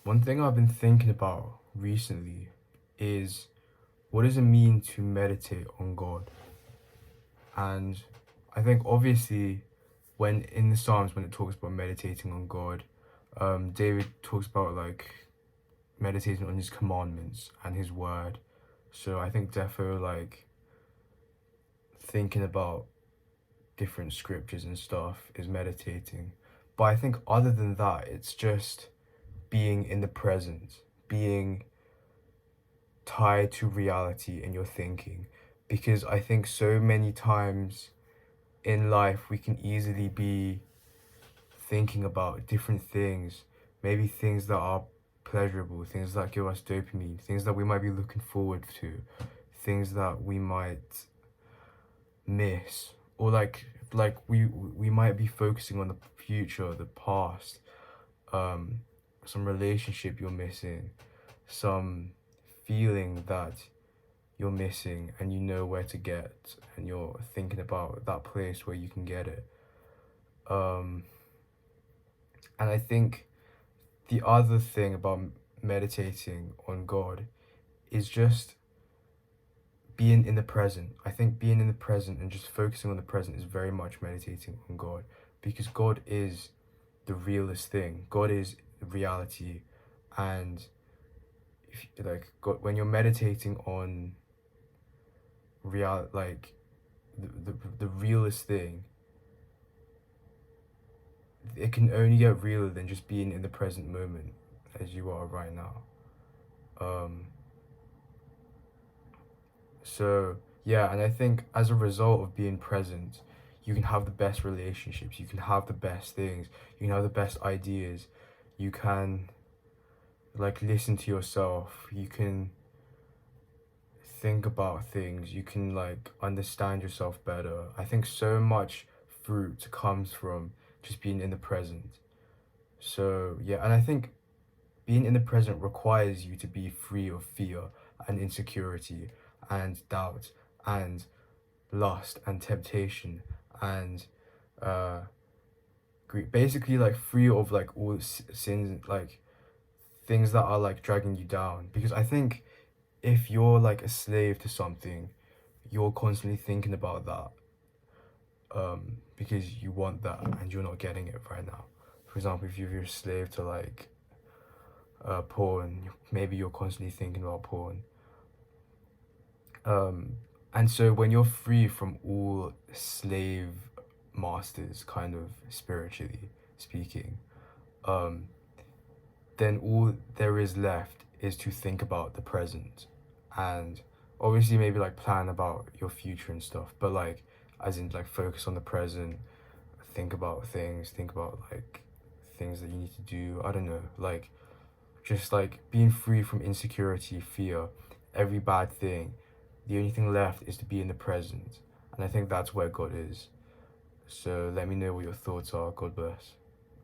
One thing I've been thinking about recently is what does it mean to meditate on God? And I think obviously when in the Psalms when it talks about meditating on God, David talks about like meditating on his commandments and his word. So I think defo like thinking about different scriptures and stuff is meditating. But I think other than that, it's just being in the present, being tied to reality in your thinking. Because I think so many times in life we can easily be thinking about different things, maybe things that are pleasurable, things that give us dopamine, things that we might be looking forward to, things that we might miss, or like we might be focusing on the future, the past, um, some relationship you're missing, some feeling that you're missing and you know where to get and you're thinking about that place where you can get it. Um, and I think the other thing about meditating on God is just being in the present. I think being in the present and just focusing on the present is very much meditating on God because God is the realest thing. God is reality, and if like God, when you're meditating on like the realest thing, it can only get realer than just being in the present moment as you are right now. Um, so yeah, and I think as a result of being present, you can have the best relationships, you can have the best things, you can have the best ideas, you can like listen to yourself, you can think about things, you can like understand yourself better. I think so much fruit comes from just being in the present. So yeah, and I think being in the present requires you to be free of fear and insecurity and doubt and lust and temptation and uh basically like free of like all sins, like things that are like dragging you down. Because I think if you're like a slave to something, you're constantly thinking about that because you want that and you're not getting it right now. For example, if you're a slave to like porn, maybe you're constantly thinking about porn. Um, and so when you're free from all slave masters, kind of spiritually speaking, um, then all there is left is to think about the present and obviously maybe like plan about your future and stuff, but like as in like focus on the present, think about things, think about like things that you need to do. I don't know, like just like being free from insecurity, fear, every bad thing. The only thing left is to be in the present. And I think that's where God is. So let me know what your thoughts are. God bless.